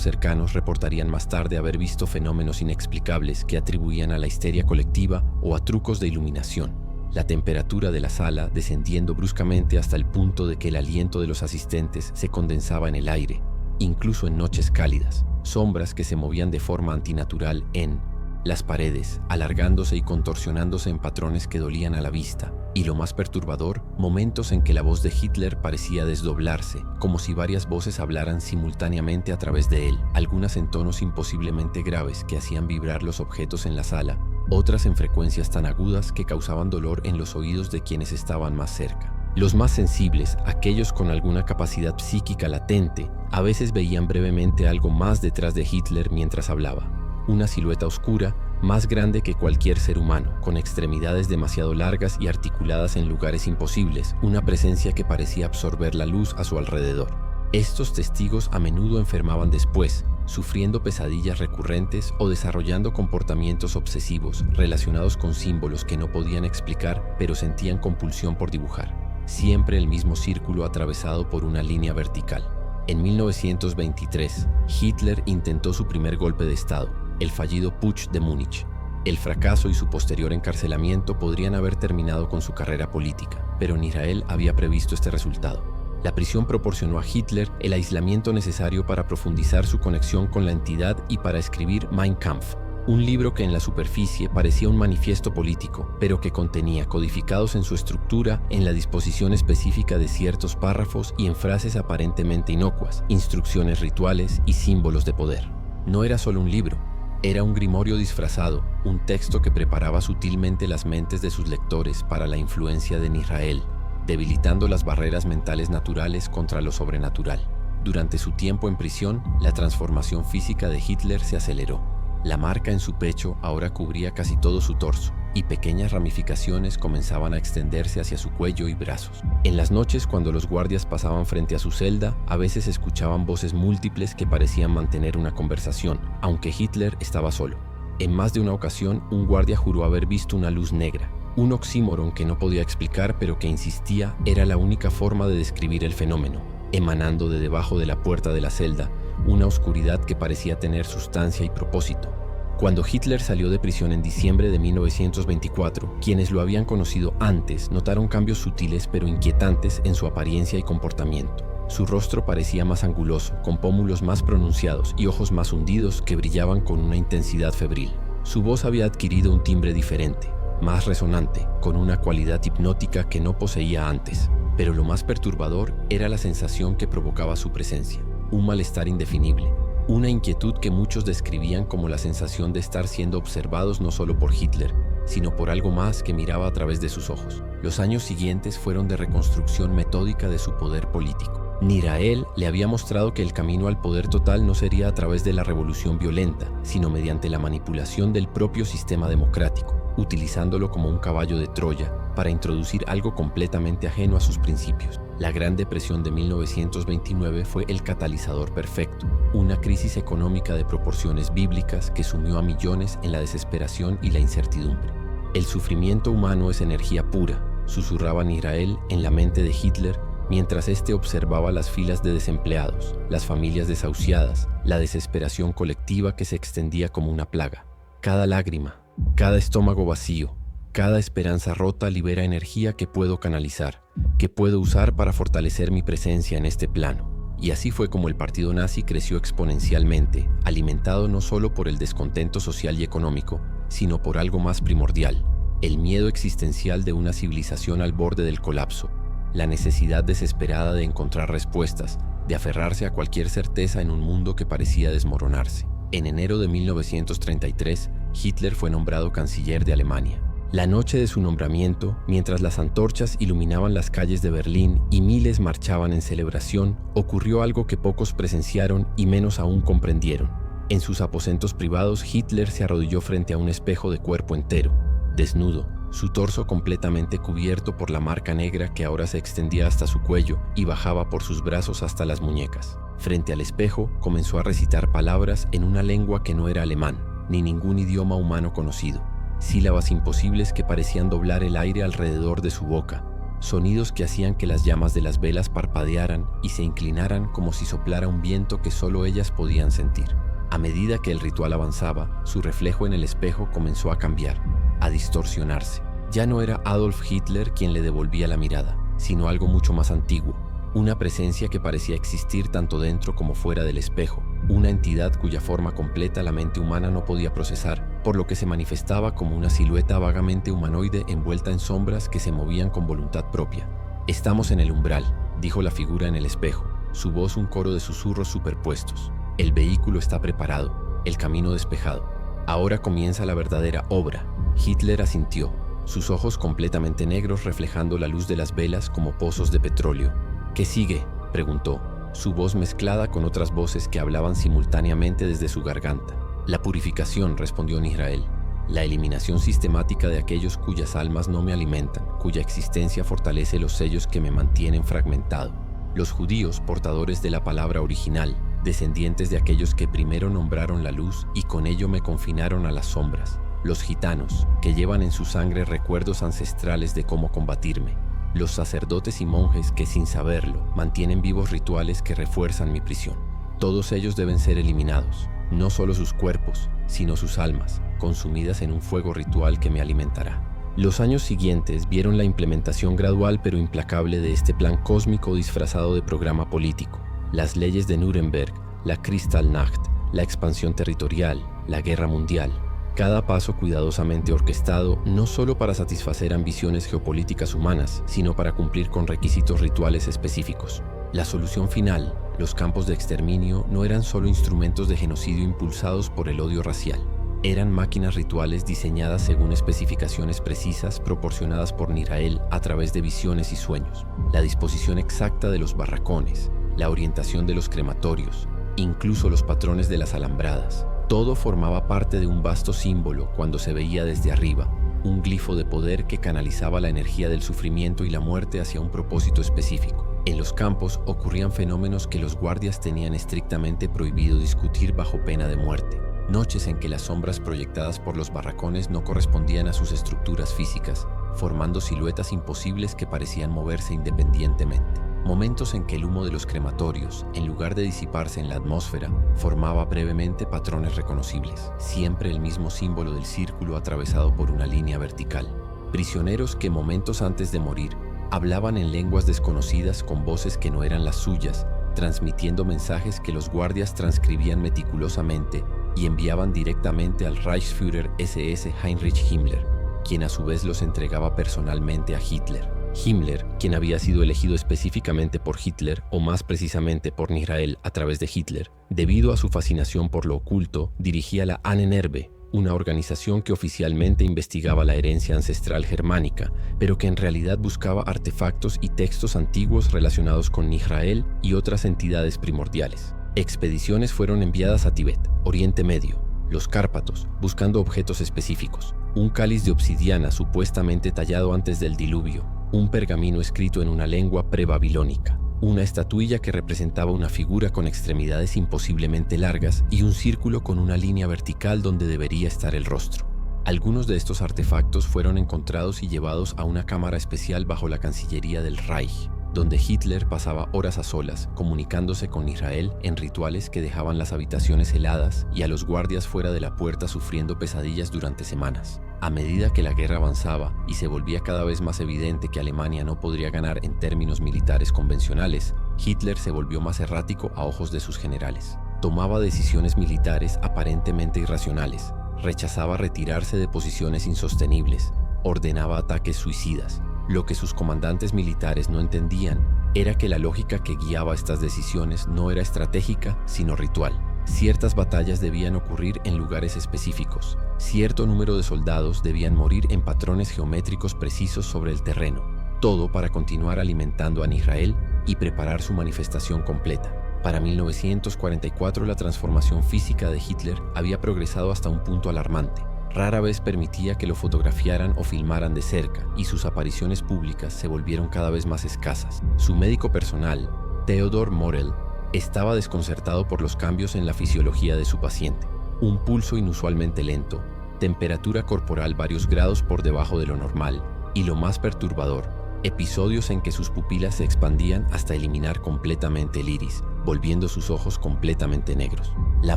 cercanos reportarían más tarde haber visto fenómenos inexplicables que atribuían a la histeria colectiva o a trucos de iluminación. La temperatura de la sala descendiendo bruscamente hasta el punto de que el aliento de los asistentes se condensaba en el aire, incluso en noches cálidas, sombras que se movían de forma antinatural en las paredes, alargándose y contorsionándose en patrones que dolían a la vista, y lo más perturbador, momentos en que la voz de Hitler parecía desdoblarse, como si varias voces hablaran simultáneamente a través de él, algunas en tonos imposiblemente graves que hacían vibrar los objetos en la sala, otras en frecuencias tan agudas que causaban dolor en los oídos de quienes estaban más cerca. Los más sensibles, aquellos con alguna capacidad psíquica latente, a veces veían brevemente algo más detrás de Hitler mientras hablaba. Una silueta oscura, más grande que cualquier ser humano, con extremidades demasiado largas y articuladas en lugares imposibles, una presencia que parecía absorber la luz a su alrededor. Estos testigos a menudo enfermaban después, sufriendo pesadillas recurrentes o desarrollando comportamientos obsesivos relacionados con símbolos que no podían explicar pero sentían compulsión por dibujar. Siempre el mismo círculo atravesado por una línea vertical. En 1923, Hitler intentó su primer golpe de Estado, el fallido Putsch de Múnich. El fracaso y su posterior encarcelamiento podrían haber terminado con su carrera política, pero Israel había previsto este resultado. La prisión proporcionó a Hitler el aislamiento necesario para profundizar su conexión con la entidad y para escribir Mein Kampf, un libro que en la superficie parecía un manifiesto político, pero que contenía, codificados en su estructura, en la disposición específica de ciertos párrafos y en frases aparentemente inocuas, instrucciones rituales y símbolos de poder. No era solo un libro, era un grimorio disfrazado, un texto que preparaba sutilmente las mentes de sus lectores para la influencia de Israel, debilitando las barreras mentales naturales contra lo sobrenatural. Durante su tiempo en prisión, la transformación física de Hitler se aceleró. La marca en su pecho ahora cubría casi todo su torso, y pequeñas ramificaciones comenzaban a extenderse hacia su cuello y brazos. En las noches, cuando los guardias pasaban frente a su celda, a veces escuchaban voces múltiples que parecían mantener una conversación, aunque Hitler estaba solo. En más de una ocasión, un guardia juró haber visto una luz negra, un oxímoron que no podía explicar pero que insistía era la única forma de describir el fenómeno, emanando de debajo de la puerta de la celda una oscuridad que parecía tener sustancia y propósito. Cuando Hitler salió de prisión en diciembre de 1924, quienes lo habían conocido antes notaron cambios sutiles pero inquietantes en su apariencia y comportamiento. Su rostro parecía más anguloso, con pómulos más pronunciados y ojos más hundidos que brillaban con una intensidad febril. Su voz había adquirido un timbre diferente, más resonante, con una cualidad hipnótica que no poseía antes. Pero lo más perturbador era la sensación que provocaba su presencia, un malestar indefinible, una inquietud que muchos describían como la sensación de estar siendo observados no solo por Hitler, sino por algo más que miraba a través de sus ojos. Los años siguientes fueron de reconstrucción metódica de su poder político. Israel le había mostrado que el camino al poder total no sería a través de la revolución violenta, sino mediante la manipulación del propio sistema democrático, utilizándolo como un caballo de Troya para introducir algo completamente ajeno a sus principios. La Gran Depresión de 1929 fue el catalizador perfecto, una crisis económica de proporciones bíblicas que sumió a millones en la desesperación y la incertidumbre. El sufrimiento humano es energía pura, susurraba Israel en la mente de Hitler mientras éste observaba las filas de desempleados, las familias desahuciadas, la desesperación colectiva que se extendía como una plaga. Cada lágrima, cada estómago vacío, cada esperanza rota libera energía que puedo canalizar, que puedo usar para fortalecer mi presencia en este plano. Y así fue como el partido nazi creció exponencialmente, alimentado no solo por el descontento social y económico, sino por algo más primordial, el miedo existencial de una civilización al borde del colapso, la necesidad desesperada de encontrar respuestas, de aferrarse a cualquier certeza en un mundo que parecía desmoronarse. En enero de 1933, Hitler fue nombrado canciller de Alemania. La noche de su nombramiento, mientras las antorchas iluminaban las calles de Berlín y miles marchaban en celebración, ocurrió algo que pocos presenciaron y menos aún comprendieron. En sus aposentos privados, Hitler se arrodilló frente a un espejo de cuerpo entero, desnudo, su torso completamente cubierto por la marca negra que ahora se extendía hasta su cuello y bajaba por sus brazos hasta las muñecas. Frente al espejo, comenzó a recitar palabras en una lengua que no era alemán, ni ningún idioma humano conocido. Sílabas imposibles que parecían doblar el aire alrededor de su boca, sonidos que hacían que las llamas de las velas parpadearan y se inclinaran como si soplara un viento que solo ellas podían sentir. A medida que el ritual avanzaba, su reflejo en el espejo comenzó a cambiar, a distorsionarse. Ya no era Adolf Hitler quien le devolvía la mirada, sino algo mucho más antiguo, una presencia que parecía existir tanto dentro como fuera del espejo, una entidad cuya forma completa la mente humana no podía procesar, por lo que se manifestaba como una silueta vagamente humanoide envuelta en sombras que se movían con voluntad propia. «Estamos en el umbral», dijo la figura en el espejo, su voz un coro de susurros superpuestos. «El vehículo está preparado, el camino despejado. Ahora comienza la verdadera obra». Hitler asintió, sus ojos completamente negros reflejando la luz de las velas como pozos de petróleo. «¿Qué sigue?», preguntó, su voz mezclada con otras voces que hablaban simultáneamente desde su garganta. «La purificación», respondió Israel. «La eliminación sistemática de aquellos cuyas almas no me alimentan, cuya existencia fortalece los sellos que me mantienen fragmentado. Los judíos, portadores de la palabra original, descendientes de aquellos que primero nombraron la luz y con ello me confinaron a las sombras, los gitanos, que llevan en su sangre recuerdos ancestrales de cómo combatirme, los sacerdotes y monjes que sin saberlo mantienen vivos rituales que refuerzan mi prisión. Todos ellos deben ser eliminados, no solo sus cuerpos, sino sus almas, consumidas en un fuego ritual que me alimentará. Los años siguientes vieron la implementación gradual pero implacable de este plan cósmico disfrazado de programa político, las leyes de Nuremberg, la Kristallnacht, la expansión territorial, la guerra mundial. Cada paso cuidadosamente orquestado no solo para satisfacer ambiciones geopolíticas humanas, sino para cumplir con requisitos rituales específicos. La solución final, los campos de exterminio, no eran solo instrumentos de genocidio impulsados por el odio racial. Eran máquinas rituales diseñadas según especificaciones precisas proporcionadas por Nihrael a través de visiones y sueños. La disposición exacta de los barracones, la orientación de los crematorios, incluso los patrones de las alambradas. Todo formaba parte de un vasto símbolo cuando se veía desde arriba, un glifo de poder que canalizaba la energía del sufrimiento y la muerte hacia un propósito específico. En los campos ocurrían fenómenos que los guardias tenían estrictamente prohibido discutir bajo pena de muerte. Noches en que las sombras proyectadas por los barracones no correspondían a sus estructuras físicas, formando siluetas imposibles que parecían moverse independientemente. Momentos en que el humo de los crematorios, en lugar de disiparse en la atmósfera, formaba brevemente patrones reconocibles, siempre el mismo símbolo del círculo atravesado por una línea vertical. Prisioneros que momentos antes de morir hablaban en lenguas desconocidas con voces que no eran las suyas, transmitiendo mensajes que los guardias transcribían meticulosamente y enviaban directamente al Reichsführer SS Heinrich Himmler, quien a su vez los entregaba personalmente a Hitler. Himmler, quien había sido elegido específicamente por Hitler, o más precisamente por Nihrael a través de Hitler, debido a su fascinación por lo oculto, dirigía la Ahnenerbe, una organización que oficialmente investigaba la herencia ancestral germánica, pero que en realidad buscaba artefactos y textos antiguos relacionados con Nihrael y otras entidades primordiales. Expediciones fueron enviadas a Tíbet, Oriente Medio, los Cárpatos, buscando objetos específicos, un cáliz de obsidiana supuestamente tallado antes del diluvio, un pergamino escrito en una lengua prebabilónica, una estatuilla que representaba una figura con extremidades imposiblemente largas y un círculo con una línea vertical donde debería estar el rostro. Algunos de estos artefactos fueron encontrados y llevados a una cámara especial bajo la Cancillería del Reich, donde Hitler pasaba horas a solas comunicándose con Nihrael en rituales que dejaban las habitaciones heladas y a los guardias fuera de la puerta sufriendo pesadillas durante semanas. A medida que la guerra avanzaba y se volvía cada vez más evidente que Alemania no podría ganar en términos militares convencionales, Hitler se volvió más errático a ojos de sus generales. Tomaba decisiones militares aparentemente irracionales, rechazaba retirarse de posiciones insostenibles, ordenaba ataques suicidas. Lo que sus comandantes militares no entendían era que la lógica que guiaba estas decisiones no era estratégica, sino ritual. Ciertas batallas debían ocurrir en lugares específicos. Cierto número de soldados debían morir en patrones geométricos precisos sobre el terreno. Todo para continuar alimentando a Nihrael y preparar su manifestación completa. Para 1944 la transformación física de Hitler había progresado hasta un punto alarmante. Rara vez permitía que lo fotografiaran o filmaran de cerca y sus apariciones públicas se volvieron cada vez más escasas. Su médico personal, Theodor Morell, estaba desconcertado por los cambios en la fisiología de su paciente. Un pulso inusualmente lento, temperatura corporal varios grados por debajo de lo normal y, lo más perturbador, episodios en que sus pupilas se expandían hasta eliminar completamente el iris, volviendo sus ojos completamente negros. La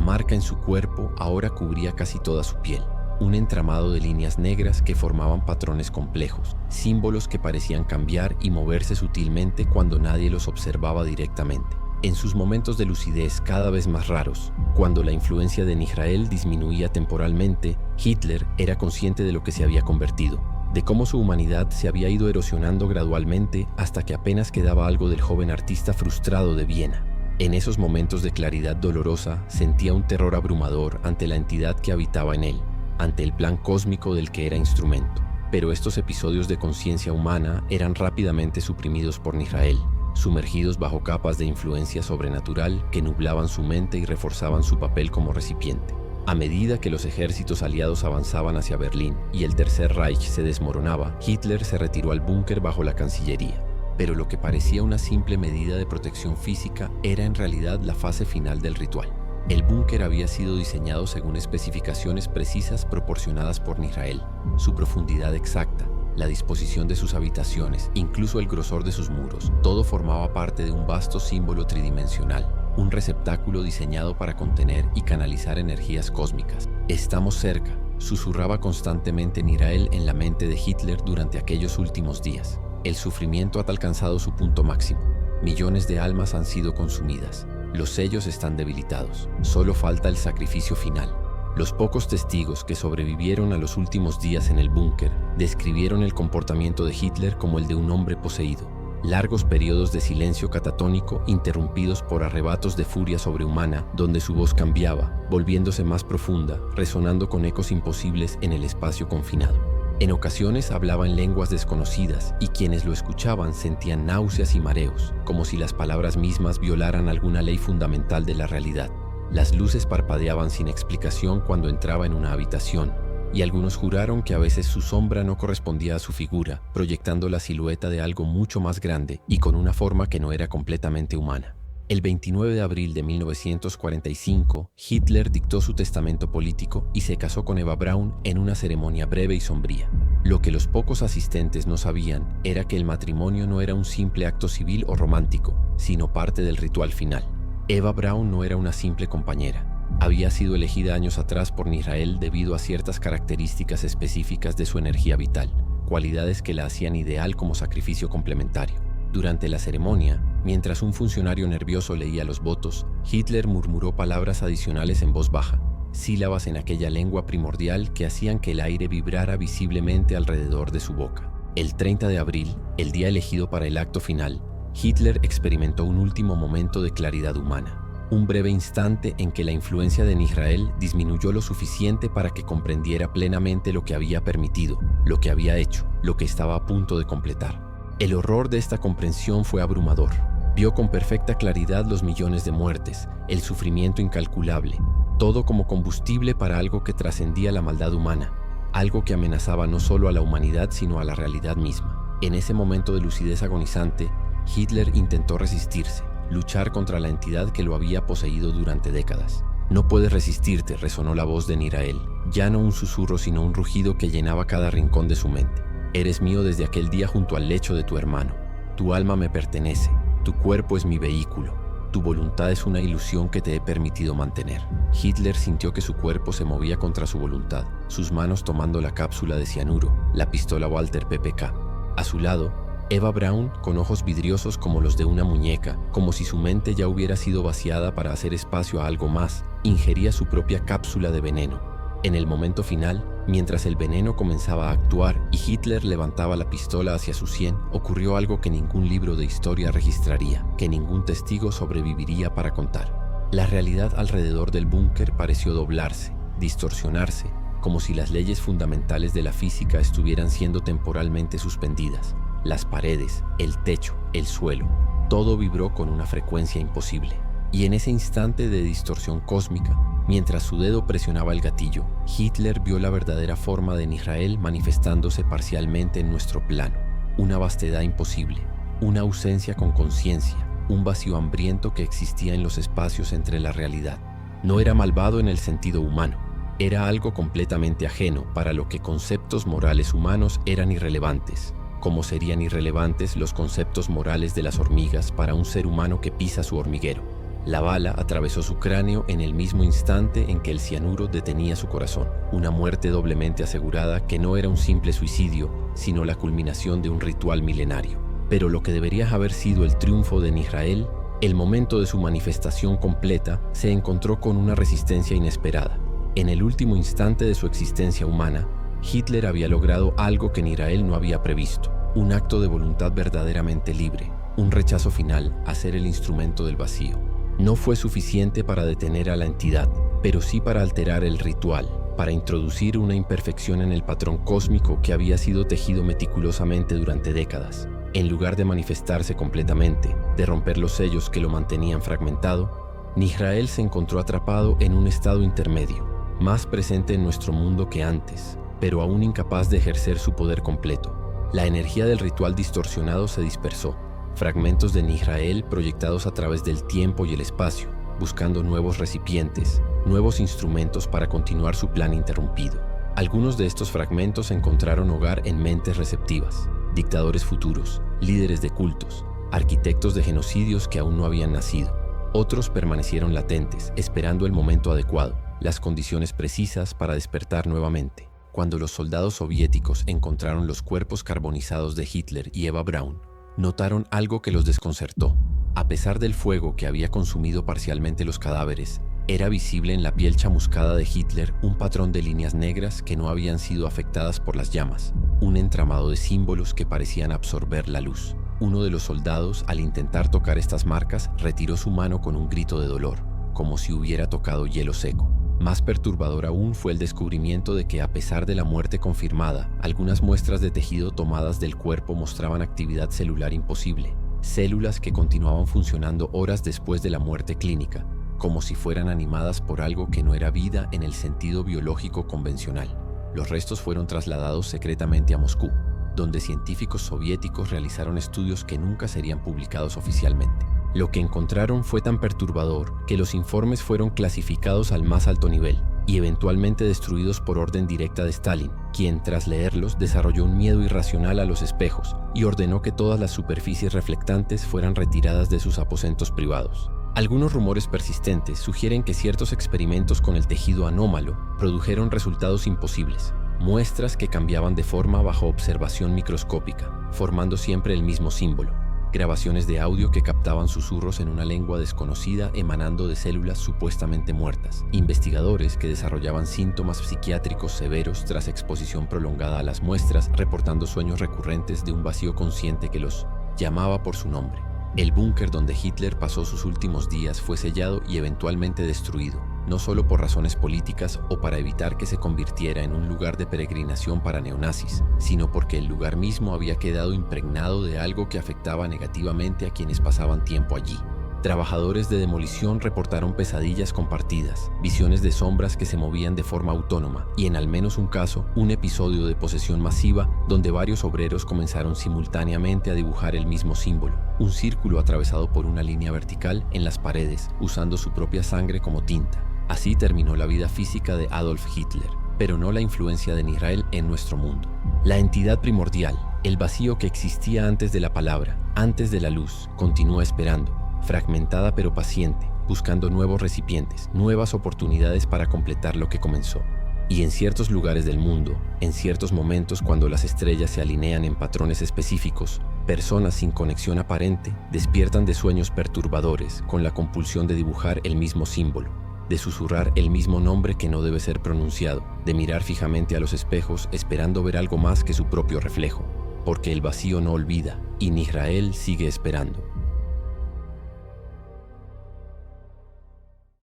marca en su cuerpo ahora cubría casi toda su piel. Un entramado de líneas negras que formaban patrones complejos, símbolos que parecían cambiar y moverse sutilmente cuando nadie los observaba directamente. En sus momentos de lucidez cada vez más raros, cuando la influencia de Nihrael disminuía temporalmente, Hitler era consciente de lo que se había convertido, de cómo su humanidad se había ido erosionando gradualmente hasta que apenas quedaba algo del joven artista frustrado de Viena. En esos momentos de claridad dolorosa sentía un terror abrumador ante la entidad que habitaba en él, ante el plan cósmico del que era instrumento. Pero estos episodios de conciencia humana eran rápidamente suprimidos por Nihrael, sumergidos bajo capas de influencia sobrenatural que nublaban su mente y reforzaban su papel como recipiente. A medida que los ejércitos aliados avanzaban hacia Berlín y el Tercer Reich se desmoronaba, Hitler se retiró al búnker bajo la Cancillería. pero lo que parecía una simple medida de protección física era en realidad la fase final del ritual. El búnker había sido diseñado según especificaciones precisas proporcionadas por Nihrael. Su profundidad exacta, la disposición de sus habitaciones, incluso el grosor de sus muros, todo formaba parte de un vasto símbolo tridimensional, un receptáculo diseñado para contener y canalizar energías cósmicas. «Estamos cerca», susurraba constantemente Nihrael en la mente de Hitler durante aquellos últimos días. El sufrimiento ha alcanzado su punto máximo. Millones de almas han sido consumidas. Los sellos están debilitados. Solo falta el sacrificio final. Los pocos testigos que sobrevivieron a los últimos días en el búnker describieron el comportamiento de Hitler como el de un hombre poseído. Largos periodos de silencio catatónico interrumpidos por arrebatos de furia sobrehumana, donde su voz cambiaba, volviéndose más profunda, resonando con ecos imposibles en el espacio confinado. En ocasiones hablaba en lenguas desconocidas y quienes lo escuchaban sentían náuseas y mareos, como si las palabras mismas violaran alguna ley fundamental de la realidad. Las luces parpadeaban sin explicación cuando entraba en una habitación, y algunos juraron que a veces su sombra no correspondía a su figura, proyectando la silueta de algo mucho más grande y con una forma que no era completamente humana. El 29 de abril de 1945, Hitler dictó su testamento político y se casó con Eva Braun en una ceremonia breve y sombría. Lo que los pocos asistentes no sabían era que el matrimonio no era un simple acto civil o romántico, sino parte del ritual final. Eva Braun no era una simple compañera. Había sido elegida años atrás por Nihrael debido a ciertas características específicas de su energía vital, cualidades que la hacían ideal como sacrificio complementario. Durante la ceremonia, mientras un funcionario nervioso leía los votos, Hitler murmuró palabras adicionales en voz baja, sílabas en aquella lengua primordial que hacían que el aire vibrara visiblemente alrededor de su boca. El 30 de abril, el día elegido para el acto final, Hitler experimentó un último momento de claridad humana. Un breve instante en que la influencia de Nihrael disminuyó lo suficiente para que comprendiera plenamente lo que había permitido, lo que había hecho, lo que estaba a punto de completar. El horror de esta comprensión fue abrumador. Vio con perfecta claridad los millones de muertes, el sufrimiento incalculable, todo como combustible para algo que trascendía la maldad humana, algo que amenazaba no solo a la humanidad sino a la realidad misma. En ese momento de lucidez agonizante, Hitler intentó resistirse, luchar contra la entidad que lo había poseído durante décadas. «No puedes resistirte», resonó la voz de Nihrael, ya no un susurro sino un rugido que llenaba cada rincón de su mente. «Eres mío desde aquel día junto al lecho de tu hermano. Tu alma me pertenece, tu cuerpo es mi vehículo, tu voluntad es una ilusión que te he permitido mantener». Hitler sintió que su cuerpo se movía contra su voluntad, sus manos tomando la cápsula de cianuro, la pistola Walter PPK. A su lado, Eva Braun, con ojos vidriosos como los de una muñeca, como si su mente ya hubiera sido vaciada para hacer espacio a algo más, ingería su propia cápsula de veneno. En el momento final, mientras el veneno comenzaba a actuar y Hitler levantaba la pistola hacia su sien, ocurrió algo que ningún libro de historia registraría, que ningún testigo sobreviviría para contar. La realidad alrededor del búnker pareció doblarse, distorsionarse, como si las leyes fundamentales de la física estuvieran siendo temporalmente suspendidas. Las paredes, el techo, el suelo, todo vibró con una frecuencia imposible. Y en ese instante de distorsión cósmica, mientras su dedo presionaba el gatillo, Hitler vio la verdadera forma de Nihrael manifestándose parcialmente en nuestro plano. Una vastedad imposible, una ausencia con conciencia, un vacío hambriento que existía en los espacios entre la realidad. No era malvado en el sentido humano, era algo completamente ajeno para lo que conceptos morales humanos eran irrelevantes, como serían irrelevantes los conceptos morales de las hormigas para un ser humano que pisa su hormiguero. La bala atravesó su cráneo en el mismo instante en que el cianuro detenía su corazón, una muerte doblemente asegurada que no era un simple suicidio, sino la culminación de un ritual milenario. Pero lo que debería haber sido el triunfo de Nihrael, el momento de su manifestación completa, se encontró con una resistencia inesperada. En el último instante de su existencia humana, Hitler había logrado algo que Nihrael no había previsto, un acto de voluntad verdaderamente libre, un rechazo final a ser el instrumento del vacío. No fue suficiente para detener a la entidad, pero sí para alterar el ritual, para introducir una imperfección en el patrón cósmico que había sido tejido meticulosamente durante décadas. En lugar de manifestarse completamente, de romper los sellos que lo mantenían fragmentado, Nihrael se encontró atrapado en un estado intermedio, más presente en nuestro mundo que antes, pero aún incapaz de ejercer su poder completo. La energía del ritual distorsionado se dispersó, fragmentos de Nisrael proyectados a través del tiempo y el espacio, buscando nuevos recipientes, nuevos instrumentos para continuar su plan interrumpido. Algunos de estos fragmentos encontraron hogar en mentes receptivas, dictadores futuros, líderes de cultos, arquitectos de genocidios que aún no habían nacido. Otros permanecieron latentes, esperando el momento adecuado, las condiciones precisas para despertar nuevamente. Cuando los soldados soviéticos encontraron los cuerpos carbonizados de Hitler y Eva Braun, notaron algo que los desconcertó. A pesar del fuego que había consumido parcialmente los cadáveres, era visible en la piel chamuscada de Hitler un patrón de líneas negras que no habían sido afectadas por las llamas, un entramado de símbolos que parecían absorber la luz. Uno de los soldados, al intentar tocar estas marcas, retiró su mano con un grito de dolor, como si hubiera tocado hielo seco. Más perturbador aún fue el descubrimiento de que, a pesar de la muerte confirmada, algunas muestras de tejido tomadas del cuerpo mostraban actividad celular imposible, células que continuaban funcionando horas después de la muerte clínica, como si fueran animadas por algo que no era vida en el sentido biológico convencional. Los restos fueron trasladados secretamente a Moscú, donde científicos soviéticos realizaron estudios que nunca serían publicados oficialmente. Lo que encontraron fue tan perturbador que los informes fueron clasificados al más alto nivel y eventualmente destruidos por orden directa de Stalin, quien, tras leerlos, desarrolló un miedo irracional a los espejos y ordenó que todas las superficies reflectantes fueran retiradas de sus aposentos privados. Algunos rumores persistentes sugieren que ciertos experimentos con el tejido anómalo produjeron resultados imposibles, muestras que cambiaban de forma bajo observación microscópica, formando siempre el mismo símbolo. Grabaciones de audio que captaban susurros en una lengua desconocida emanando de células supuestamente muertas. Investigadores que desarrollaban síntomas psiquiátricos severos tras exposición prolongada a las muestras, reportando sueños recurrentes de un vacío consciente que los llamaba por su nombre. El búnker donde Hitler pasó sus últimos días fue sellado y eventualmente destruido, no solo por razones políticas o para evitar que se convirtiera en un lugar de peregrinación para neonazis, sino porque el lugar mismo había quedado impregnado de algo que afectaba negativamente a quienes pasaban tiempo allí. Trabajadores de demolición reportaron pesadillas compartidas, visiones de sombras que se movían de forma autónoma y, en al menos un caso, un episodio de posesión masiva donde varios obreros comenzaron simultáneamente a dibujar el mismo símbolo, un círculo atravesado por una línea vertical en las paredes, usando su propia sangre como tinta. Así terminó la vida física de Adolf Hitler, pero no la influencia de Nisrael en nuestro mundo. La entidad primordial, el vacío que existía antes de la palabra, antes de la luz, continúa esperando, fragmentada pero paciente, buscando nuevos recipientes, nuevas oportunidades para completar lo que comenzó. Y en ciertos lugares del mundo, en ciertos momentos cuando las estrellas se alinean en patrones específicos, personas sin conexión aparente despiertan de sueños perturbadores con la compulsión de dibujar el mismo símbolo, de susurrar el mismo nombre que no debe ser pronunciado, de mirar fijamente a los espejos esperando ver algo más que su propio reflejo, porque el vacío no olvida y Nisrael sigue esperando.